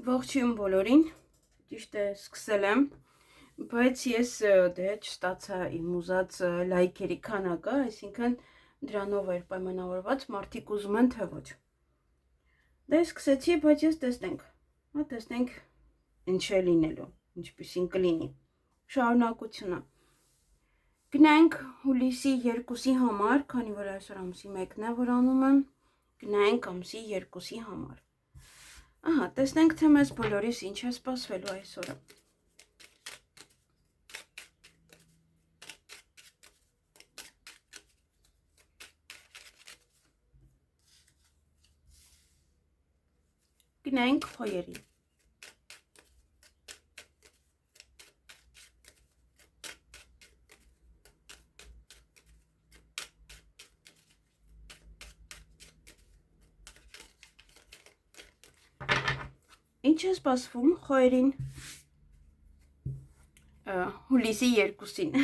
Ողջույն բոլորին, ճիշտ է սկսել եմ, բայց ես դե չստացա իմ ուզած լայքերի քանակը, այսինքն դրանով էր պայմանավորված, մարդիկ ուզում են թե ոչ։ Դե սկսեցի, բայց ես տեսնենք ինչ է լինելու, ինչպիսին կլինի։ Շարունակությունը։ Գնանք հուլիսի 2-ի համար, քանի որ այսօր ամսի 1-ն է, որ անում եմ, գնանք ամսի 2-ի համար։ Ահա, տեսնենք, թե մեզ բոլորիս ինչ է սպասվելու այսօրը։ Գնանք խոյերին։ Ինչ է սպասվում խոյերին հուլիսի 2-ին։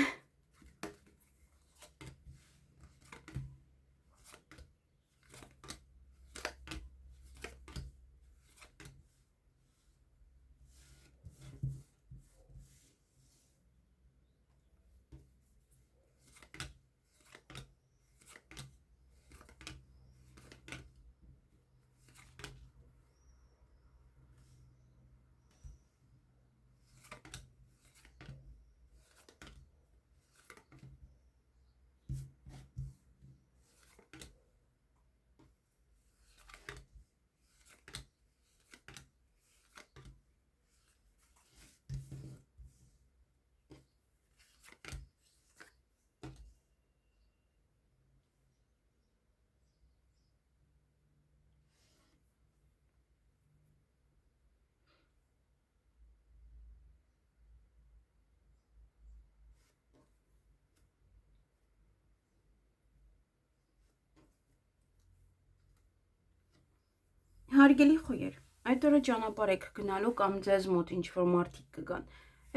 Հարգելի խոյեր, այդ օրը ճանապարհ եք գնալու կամ ձեզ մոտ ինչ-որ մարդիկ կգան։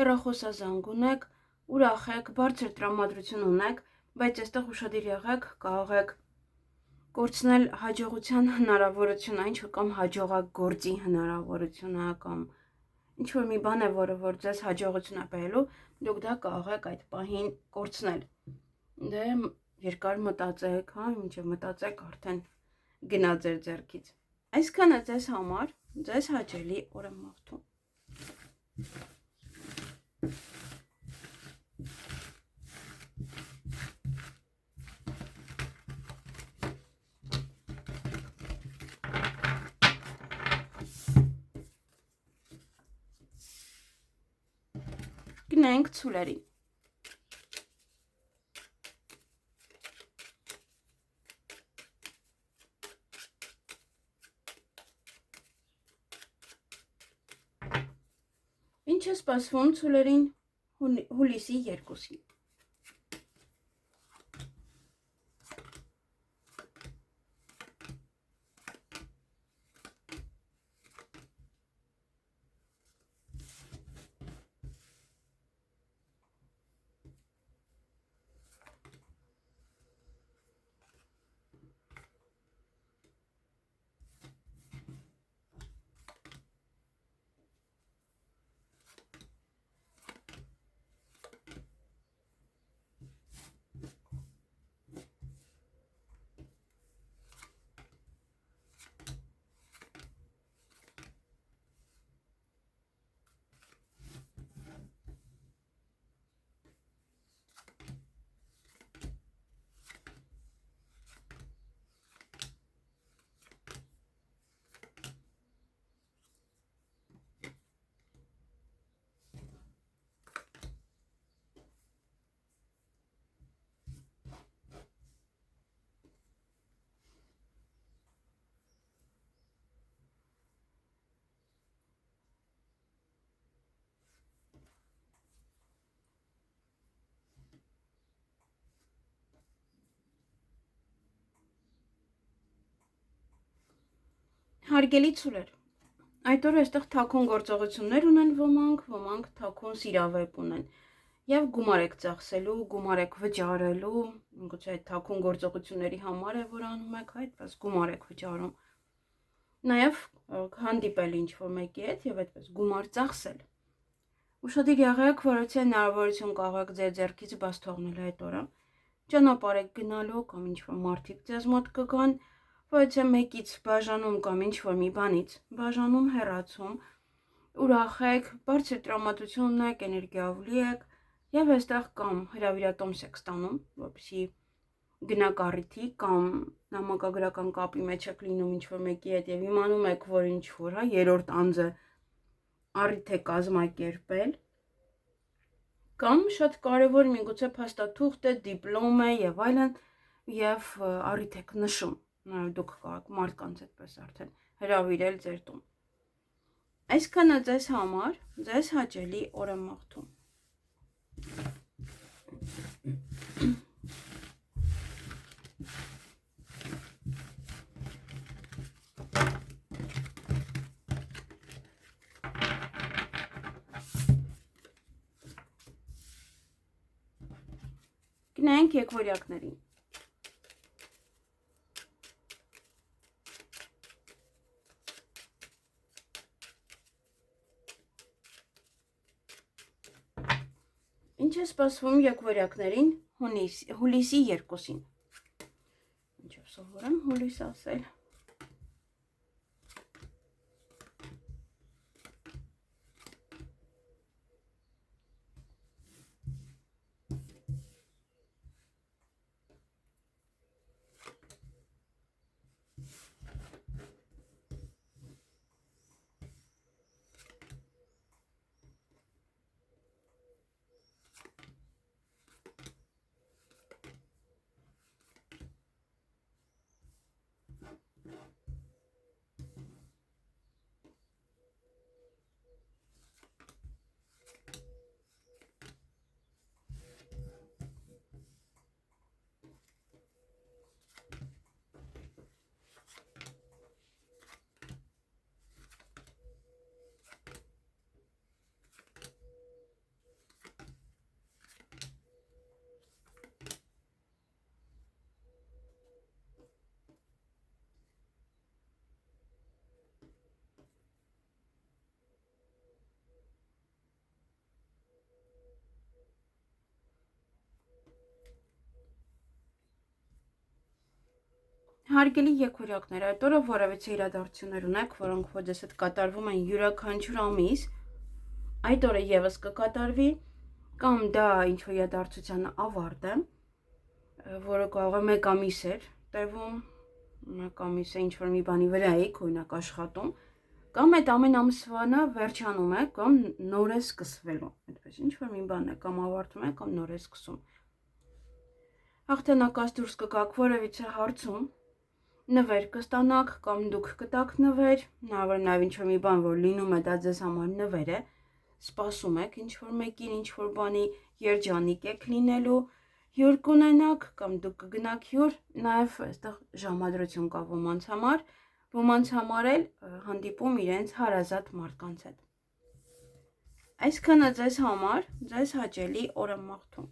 Հեռախոսազանգ ունեք, ուրախ եք, բարձր տրամադրություն ունեք, բայց այստեղ ուշադիր եղեք, կարող եք կորցնել հաջողության հնարավորությունը, ինչ-որ կամ հաջողակ գործի հնարավորությունը կամ ինչ-որ մի բան է, որ ձեզ հաջողություն է բերելու, դուք դա կարող եք այդ պահին կորցնել։ Դե երկար մտածեք, հա, մինչև մտածեք արդեն գնա ձեր ձեռքից։ Այսքանը ձեզ համար, ձեզ հաճելի օր եմ մաղթում։ Գնանք ցուլերին։ Ինչ է սպասվում ցուլերին հուլիսի 2-ին։ Հարգելի ցուլեր, այդ օրը այստեղ թաքուն գործողություններ ունեն ոմանք թաքուն սիրավեպ ունեն։ Եվ գումար եք ծախսելու, գումար եք վճարելու, գուցե այդ թաքուն գործողությունների համար է, որ անում եք այդ, բայց գումար եք վճարում։ Նաև հանդիպել ինչ-որ մեկի հետ և այդպես գումար ծախսել։ Ուշադիր եղեք, որովհետև հնարավորություն կարող եք ձեր ձեռքից բաց թողնել այդ օրը։ Ճանապարհ եք գնալու կամ ինչ-որ մարդիկ ձեզ մոտ կգան, որովհետև մեկից բաժանում կամ ինչ-որ մի բանից բաժանում, հեռացում, ուրախ եք, բարձր տրամադրություն ունեք, էներգիավլի եք և այստեղ կամ հրավիրատոմս եք ստանում, որպեսզի գնաք առիթի կամ նամակագրական կապի մեջ եք լինում ինչ-որ մեկի հետ և իմանում եք, որ ինչ-որ երրորդ անձը առիթ է կազմակերպել, կամ շատ կարևոր միգուցե փաստաթուղթ է, դիպլոմ է և այլն, և առիթ եք նշում, դուք կարող եք մարդկանց այդպես արդեն հրավիրել ձեր տուն։ Այսքանը ձեզ համար, ձեզ հաճելի օր եմ մաղթում։ Գնանք եկվորյակներին։ Ինչ է սպասվում եկվորյակներին հուլիսի 2-ին։ Ինչով սովորեմ հուլիս ասել։ Հարգելի եկվորյակներ, այդ օրը որևիցե իրադարձություններ ունեք, որոնք ոդես հետ կատարվում են յուրաքանչյուր ամիս, այդ օրը եւս կկատարվի, կամ դա ինչ-որ իրադարձության ավարտ է, որը կարող է 1 ամիս էր տևում, 1 ամիս է ինչ-որ մի բանի վրա եք, օրինակ աշխատում, կամ այդ ամեն ամսվանը վերջանում է, կամ նոր է սկսվելու, այդպես ինչ-որ մի բան է, կամ ավարտում է, կամ նոր է սկսում։ Հաղթանակած դուրս կգաք որևիցե հարցում, նվեր կստանաք կամ դուք կտաք նվեր, հնարավոր է նաև ինչ-որ մի բան, որ լինում է, դա ձեզ համար նվեր է, սպասում եք ինչ-որ մեկին, ինչ-որ բանի երջանիկ եք լինելու, հյուր կունենաք կամ դուք կգնաք հյուր, նաև այստեղ ժամադրություն կա ոմանց համար էլ հանդիպում իրենց հարազատ մարդկանց հետ։ Այսքանը ձեզ համար, ձեզ հաճելի օր եմ մաղթում։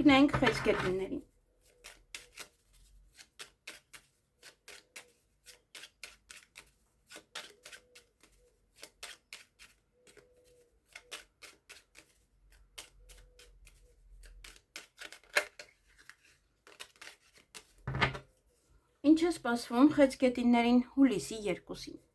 Գնանք խեցգետիններին։ Ինչ է սպասվում խեցգետիններին հուլիսի 2-ին։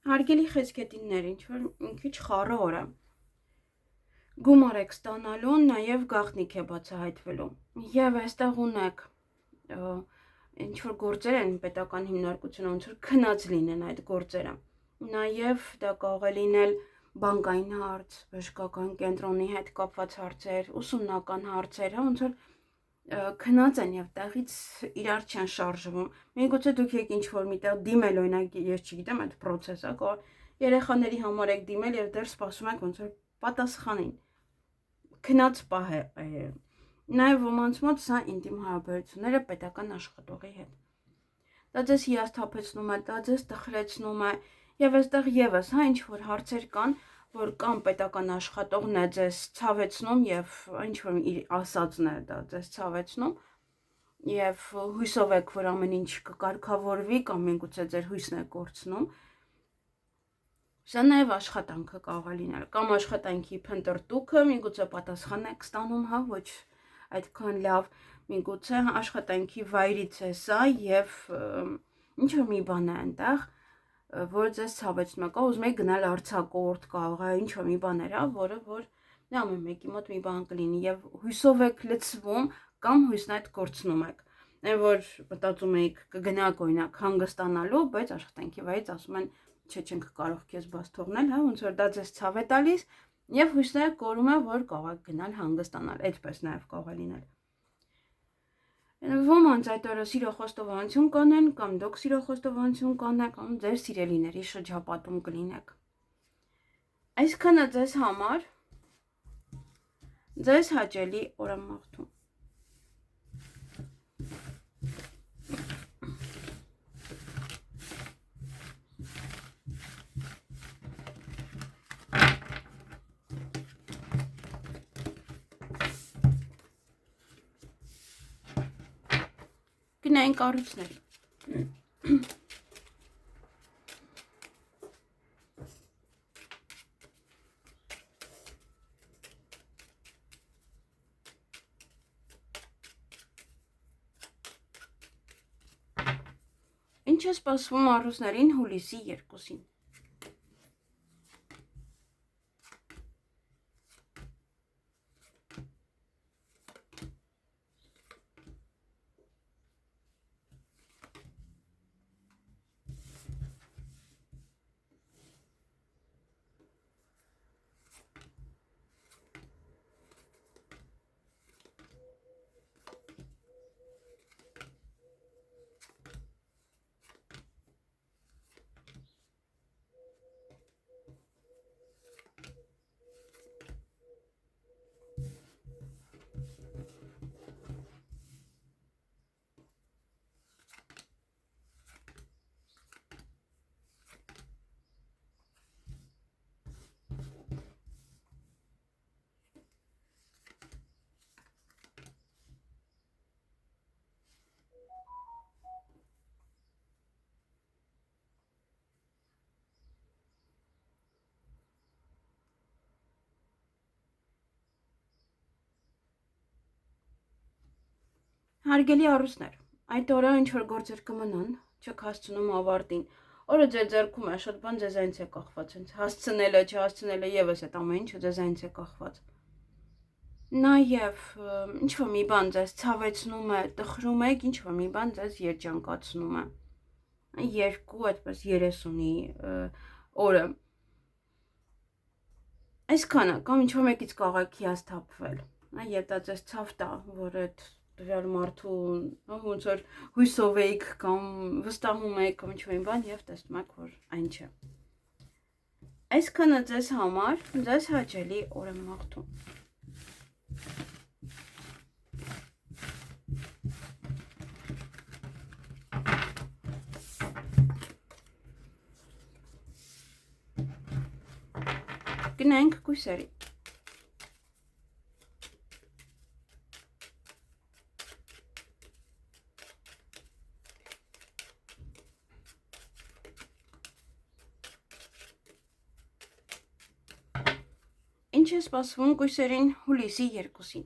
Հարգելի խեցգետիններ, ինչ որ մի քիչ խառը օր է։ Գումար եք ստանալու, նաև գաղտնիք է բացահայտվելու։ Եվ այստեղ ունեք ինչ որ գործեր են պետական հիմնարկությունը, ոնց որ քնած լինեն այդ գործերը։ Նաև դա կարող է լինել բանկային հարց, բժշկական կենտրոնի հետ կապված հարցեր, ուսումնական հարցեր, ոնց որ քնած են եւ տեղից իրար չեն շարժվում։ Միգուցե դուք եք ինչ որ միտեղ դիմել, օրինակ, ես չգիտեմ, այդ process-ը, երեխաների համար եք դիմել եւ դեռ սպասում եք ոնց որ պատասխանին։ Քնած պահ է։ Նաեւ ոմանց մոտ սա ինտիմ հարաբերությունները պետական աշխատողի հետ։ Դա ձեզ հիասթափեցնում է, դա ձեզ տխրեցնում է եւ այստեղ եւս, հա, ինչ որ հարցեր կան, որ կամ պետական աշխատողն է ձեզ ցավեցնում եւ ինչ որ իր ասածն է դա ձեզ ցավեցնում եւ հույսով եք, որ ամեն ինչ կկարգավորվի կամ միգուցե ձեր հույսն է կորցնում։ Սա նաեւ աշխատանքը կարող է լինել, կամ աշխատանքի փնտրտուքը, միգուցե պատասխան եք ստանում, հա, ոչ այդքան լավ, միգուցե աշխատանքի վայրից է սա եւ ինչ որ մի բան է այնտեղ, որ ձեզ ցավեցնում է, կամ ուզում եք գնալ արձակուրդ, կարող է ինչ որ մի բաներ, հա, որը որ ամեն մեկի մոտ մի բան կլինի եւ հույսով եք լցվում կամ հույսն այդ կորցնում եք։ Այն որ մտածում եք կգնաք օրինակ հանգստանալու, բայց աշխատանքի վայրից ասում են չենք կարող քեզ բաց թողնել, հա, ոնց որ դա ձեզ ցավ է տալիս եւ հույսները կորում է, որ կարող եք գնալ հանգստանալ, այդպես նաեւ կարող է լինել։ Ոմանց այդ օրը սիրո խոստովանություն կանեն, կամ դուք սիրո խոստովանություն կանեք, կամ ձեր սիրելիների շրջապատում կլինեք։ Այսքանը ձեզ համար ձեզ հաճելի օր եմ մաղթում։ Գնային կառույցների։ Ինչ է սպասվում առուսներին հուլիսի 2-ին։ Հարգելի առուսներ, այդ օրը ինչ որ գործեր կմնան, չեք հասցնում ավարտին։ Օրը ձեր ձեռքում է, շատ բան ձեզանից է կախված, հենց հասցնելը, չհասցնելը եւս այդ ամեն ինչը ձեզանից է կախված։ Նաեւ ինչ որ մի բան ձեզ ցավեցնում է, տխրում եք, ինչ որ մի բան ձեզ երջանկացնում է։ Երկու այդպես 30-ի օրը։ Այսքանը, կամ ինչ որ մեկից կարող եք հիասթափվել, եւ դա ձեզ ցավ տա, որ այդ տվյալ մարդու ոնց որ հույսով եք կամ վստահում եք կամ ինչ-որ բան եւ տեսնում եք, որ այն չէ։ Այսքանը ձեզ համար ձեզ հաճելի օր եմ մաղթում։ Գնանք կույսերի։ Ինչ է սպասվում կույսերին հուլիսի 2-ին։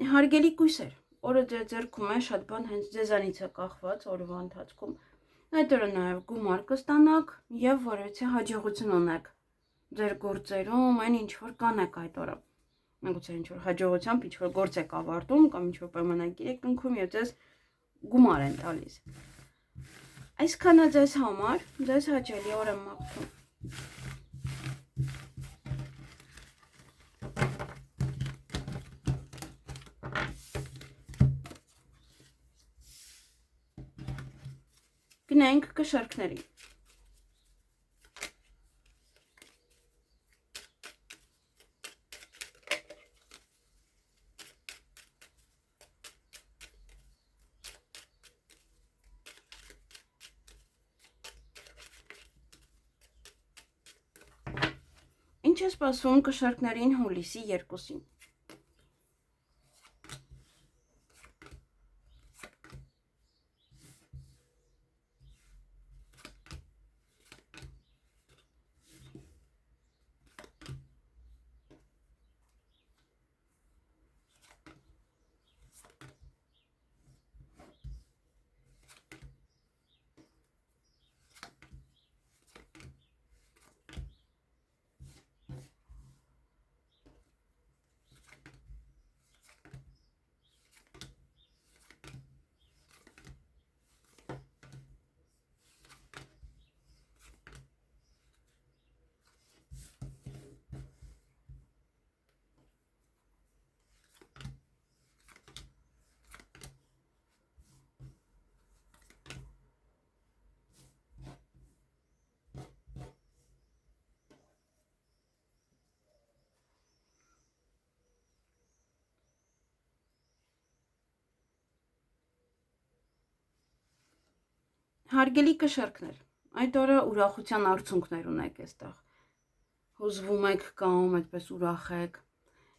Հարգելի կույսեր, օրը ձեր ձեռքում է, շատ բան հենց ձեզանից է կախված օրվա ընթացքում։ Այդ օրը նաև գումար կստանաք եւ որևէ հաջողություն ունեք ձեր գործերում, այն ինչ որ կանեք այդ օրը։ Գուցե ինչ որ հաջողությամբ ինչ որ գործ եք ավարտում կամ ինչ որ պայմանագիր եք կնքում եւ ձեզ գումար են տալիս։ Այսքանը ձեզ համար, ձեզ հաճելի օր եմ մաղթում։ Գնանք կշարքներին։ Ինչ է սպասվում կշարքներին հուլիսի 2-ին։ Հարգելի կշարքներ, այդ օրը ուրախության արցունքներ ունեք այստեղ։ Հուզվում եք կամ այդպես ուրախ եք։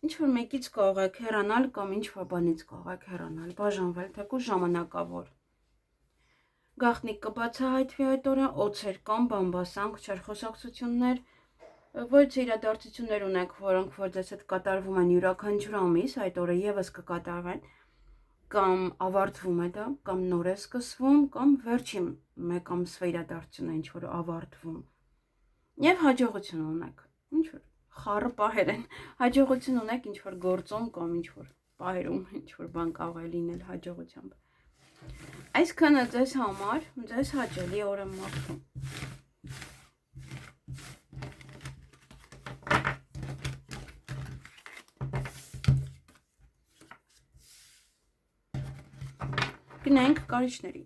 Ինչ որ մեկից կարող եք հեռանալ կամ ինչ որ բանից կարող եք հեռանալ, բաժանվել, թեկուզ ժամանակավոր։ Գաղտնիք կբացահայտվի այդ օրը, օձեր կամ բամբասանք, չարխոսակցություններ, ոչ իրադարձություններ ունեք, որոնք որ ձեզ հետ կատարվում են յուրաքանչյուր ամիս, այդ օրը եւս կկատարվեն։ Կամ ավարտվում է դա, կամ նոր է սկսվում, կամ վերջին մեկ ամսվա իրադարձությունն է ինչ որ ավարտվում։ Եվ հաջողություն ունեք։ Ինչ որ խառը պահեր են։ Հաջողություն ունեք ինչ որ գործում կամ ինչ որ պահերում, ինչ որ բան կարող է լինել հաջողությամբ։ Այսքանը ձեզ համար, ձեզ հաճելի օր եմ մաղթում։ Գնանք կարիճների։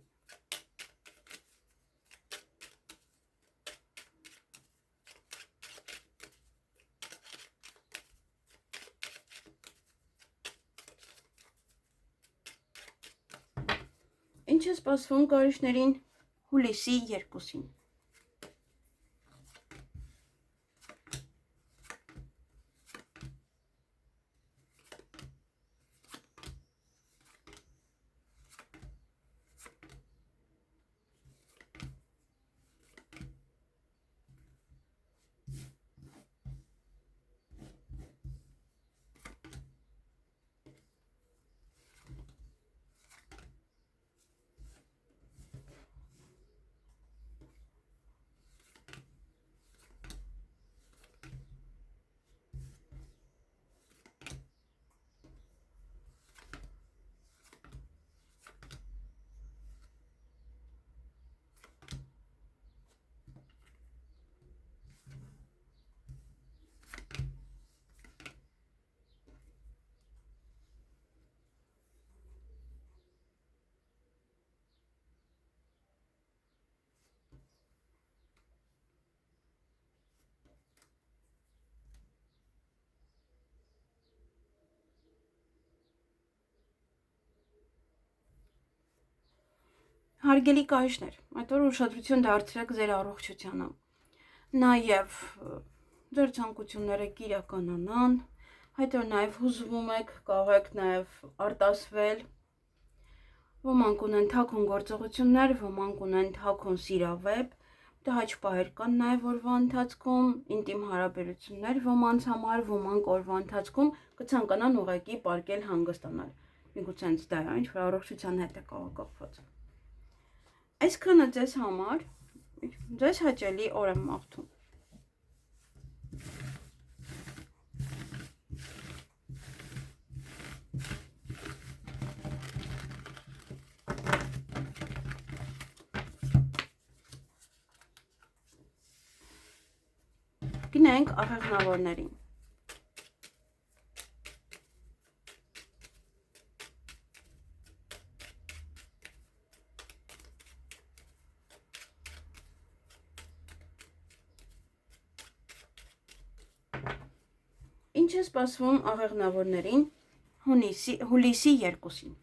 Ինչ է սպասվում կարիճներին հուլիսի 2-ին։ Հարգելի կարիճներ, այդ օրը ուշադրություն դարձրեք ձեր առողջությանը։ Նաև ձեր ցանկությունները կիրականանան, այդ օրը նաև հուզվում եք, կարող եք նաև արտասվել։ Ոմանք ունեն թաքուն գործողություններ, ոմանք ունեն թաքուն սիրավեպ, Տհաճ պահեր կան նաև օրվա ընթացքում, ինտիմ հարաբերություններ ոմանց համար, ոմանք օրվա ընթացքում կցանկանան ուղղակի պարկել հանգստանալ։ Միգուցե հենց դա է, ինչ որ առողջության հետ է կապված։ Այսքանը ձեզ համար, ձեզ հաճելի օր եմ մաղթում։ Գնանք աղեղնավորներին։ Ինչ է սպասվում աղեղնավորներին հուլիսի 2-ին։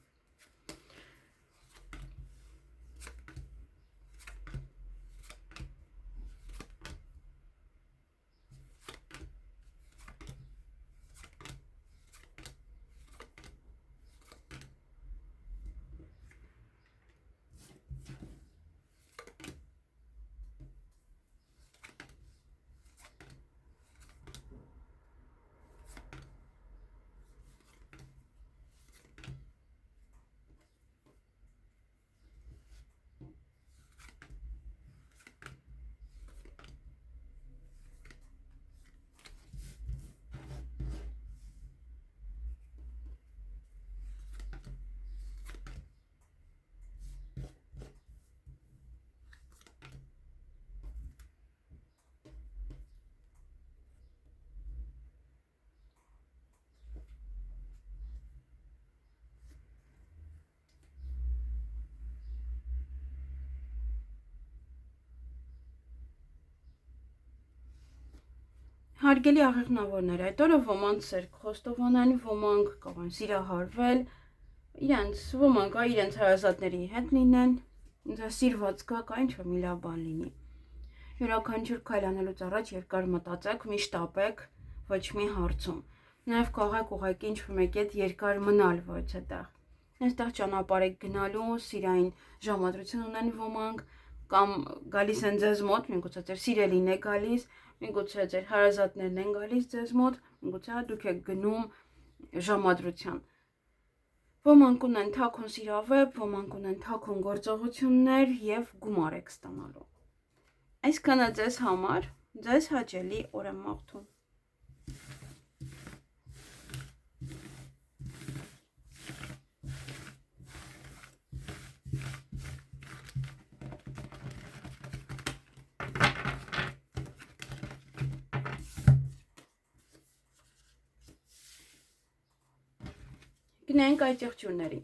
Հարգելի աղեղնավորներ, այդ օրը ոմանք սեր կխոստովանեն, ոմանք կողեն սիրահարվել, ոմանք իրենց հարազատների հետ լինեն, սիրված գաք, ինչ որ մի լավ բան լինի։ Յուրաքանչյուր քայլ անելուց առաջ երկար մտածեք, միշտ ապեք, ոչ մի հարցում։ Նաև կողեք ուղղակի ինչ որ մեկի հետ երկար մնալ ոչ այդտեղ։ Այստեղ ճանապարհ եք գնալու, սիրային ժամադրություն ունեն ոմանք, կամ գալիս են ձեզ մոտ, միգուցե ձեր սիրելին է գալիս, միգուցե ձեր հարազատներն են գալիս ձեզ մոտ, միգուցե դուք եք գնում ժամադրության։ Ոմանք ունեն թաքուն սիրավեպ, ոմանք ունեն թաքուն գործողություններ եւ գումար եք ստանալու։ Այսքանը ձեզ համար, ձեզ հաճելի օր եմ մաղթում։ Գնանք այդ եղջյուրներին։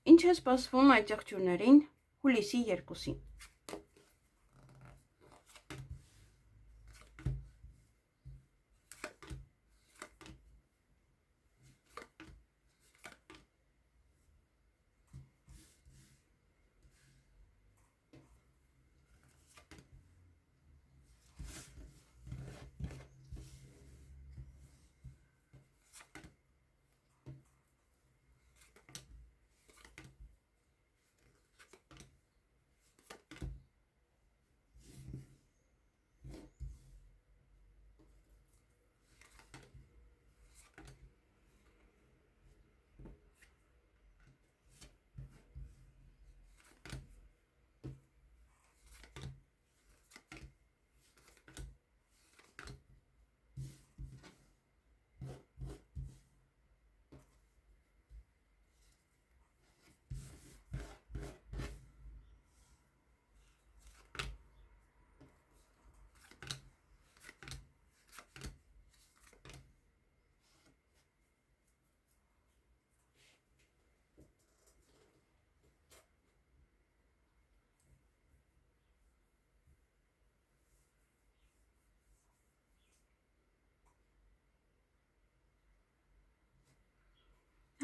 Ինչ է սպասվում այդ եղջյուրներին հուլիսի 2-ին։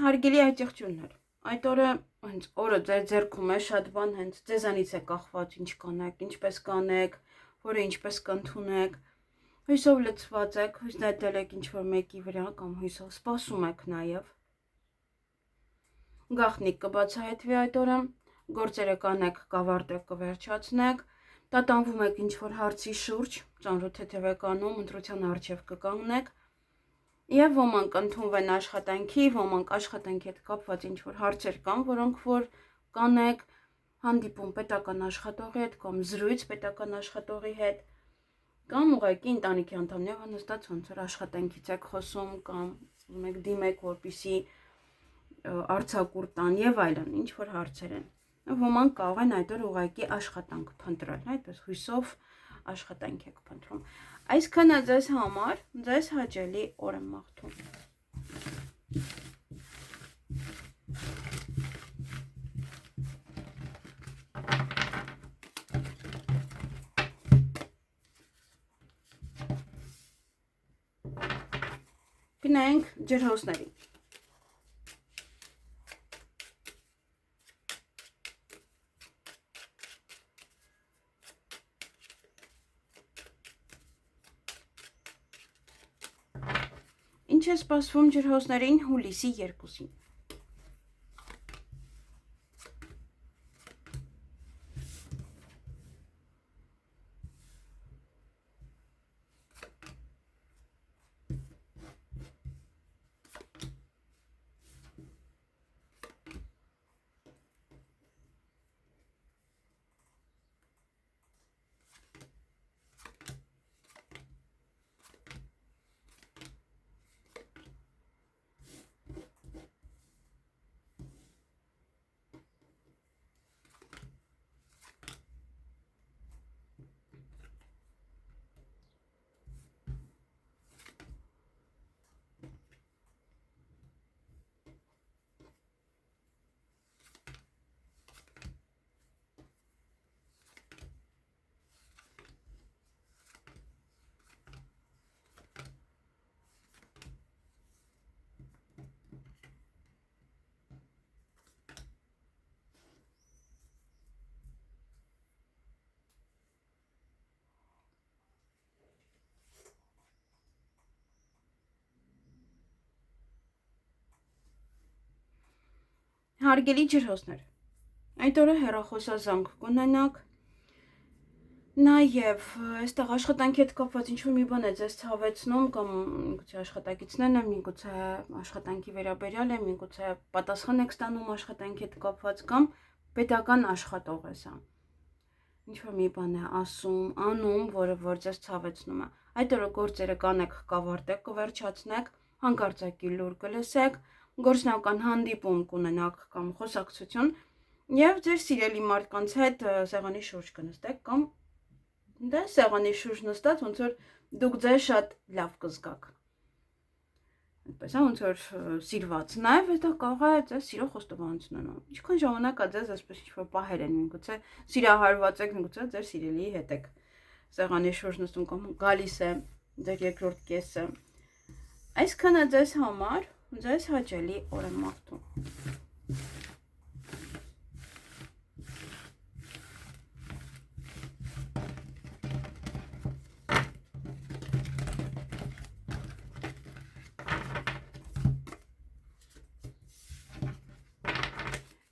Հարգելի այդ եղջյուրներ, այդ օրը հենց օրը ձեր ձեռքում է շատ բան հենց ձեզանից է կախված ինչ կանեք, ինչպես կանեք, որը ինչպես կընդունեք, Հույսով լցված եք, հույս նետել եք ինչ-որ մեկի վրա կամ հույսով սպասում եք նաև։ Գաղտնիք կբացահայտվի այդ օրը, գործերը կանեք, կավարտեք, կվերջացնեք, տատանվում եք ինչ-որ հարցի շուրջ, ծանր թեթև եք անում, ընտրության առջև կկանգնեք, եւ ոմանք ընդունվեն աշխատանքի, ոմանք աշխատանքի հետ կապված ինչ-որ հարցեր կան, որոնք որ կանեք, հանդիպում պետական աշխատողի հետ կամ զրույց պետական աշխատողի հետ, կամ ուղղակի ընտանիքի անդամներով նստած ոնց որ աշխատանքից եք խոսում կամ ուզում եք դիմեք, որպեսզի արձակուր տան եւ այլն, ինչ որ հարցեր են։ Ոմանք կարող են այդ օր ուղղակի աշխատանք փնտրել, այդպես հույսով աշխատանք եք փնտրում։ Այսքանը ձեզ համար, ձեզ հաճելի օր եմ մաղթում։ Գնանք ջրհոսների։ Ինչ է սպասվում ջրհոսներին հուլիսի 2-ին։ Հարգելի ջրհոսներ, այդ օրը հեռախոսազանգ կունենաք, նաև այստեղ աշխատանքի հետ կապված ինչ-որ մի բան է ձեզ ցավեցնում կամ միգուցե աշխատակիցներն են, միգուցե աշխատանքի վերաբերյալ է, միգուցե պատասխան եք ստանում աշխատանքի հետ կապված կամ պետական աշխատող է սա։ Ինչ-որ մի բան է ասում, անում, որը որ ձեզ ցավեցնում է։ Այդ օրը գործերը կանեք, կավարտեք, կվերջացնեք, հանկարծակի լուր կլսեք, գործնական հանդիպում կունենաք կամ խոսակցություն եւ ձեր սիրելի մարդկանց հետ սեղանի շուրջ կնստեք կամ դե սեղանի շուրջ նստած ոնց որ դուք ձեզ շատ լավ կզգաք։ Այդպես է ոնց որ սիրված։ Նաեւ դա կարող է ձեզ սիրո խոստովանություն ունենալ։ Ինչքան ժամանակ է ձեզ այսպես ինչ-որ պահեր են, միգուցե սիրահարված եք, միգուցե ձեր սիրելիի հետ եք սեղանի շուրջ նստում կամ գալիս է ձեր երկրորդ կեսը։ Այսքանը ձեզ համար, ձեզ հաճելի օր եմ մաղթում։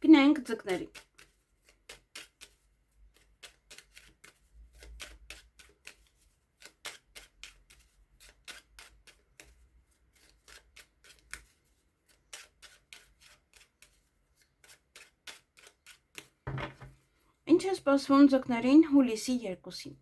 Գնանք ձկների։ Ինչ է սպասվում ձկներին հուլիսի 2-ին։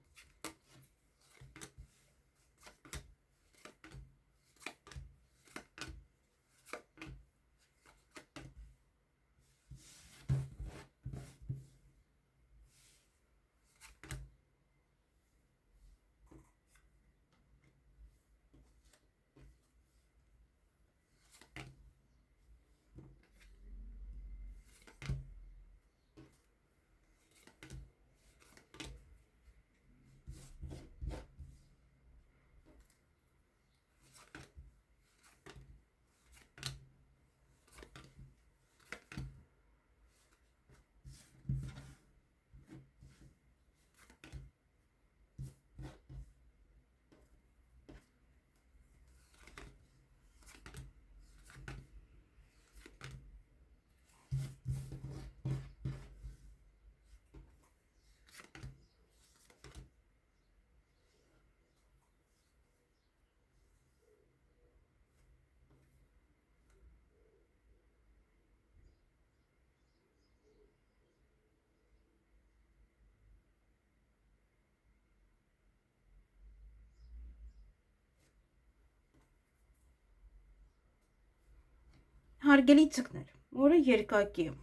հարգելի ձկներ, որը երկակի է,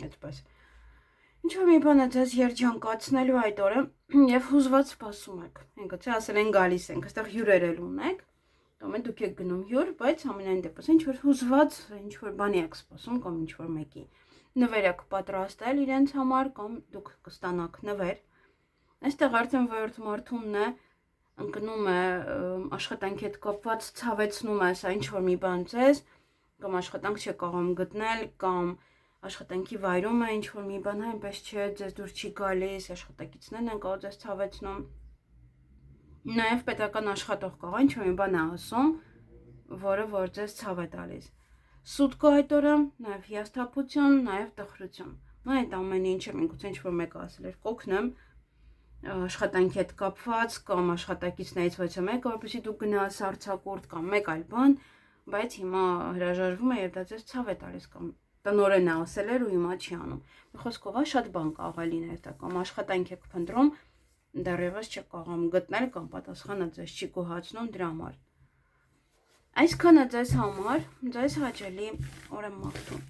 այդպես։ Ինչ-որ մի բան է ձեզ երջանկացնելու այդ օրը եւ հուզված սպասում եք։ Ինքը չէ, ասել են գալիս ենք, այստեղ հյուրեր էլ ունեք։ Կամ դուք եք գնում հյուր, բայց ամենայն դեպս ինչ-որ հուզված, ինչ-որ բանի եք սպասում կամ ինչ-որ մեկի։ Նվեր եք պատրաստել իրենց համար կամ դուք կստանաք նվեր։ Այստեղ արդեն վարորդ մարդումն է ընկնում է աշխատանքի հետ կապված ցավեցնում է սա ինչ-որ մի բան ձեզ, կամ աշխատանք չեք կարող գտնել, կամ աշխատանքի վայրում է ինչ-որ մի բան այնպես չէ, ձեզ դուր չի գալիս, աշխատակիցներն են կարող ձեզ ցավեցնում։ Նաև պետական աշխատող կարող ինչ-որ մի բան է ասում, որը որ ձեզ ցավ է տալիս։ Սուտ կա այդ օրը, նաև հիասթափություն, նաև տխրություն։ Այդ ամեն ինչը միգուցե ինչ-որ մեկը ասել էր, կօգնեմ աշխատանքի հետ կապված կամ աշխատակիցներից ոչ մեկը, որպեսզի դուք գնաս արձակուրդ կամ մեկ այլ բան, բայց հիմա հրաժարվում է եւ դա ձեզ ցավ է տալիս կամ տնորենը ասել էր ու հիմա չի անում։ Մի խոսքով շատ բան կարող է լինել դա կամ աշխատանք եք փնտրում, դեռևս չեք կարող գտնել կամ պատասխանը ձեզ չի գոհացնում դրա համար։ Այսքանը ձեզ համար, ձեզ հաճելի օր եմ մաղթում։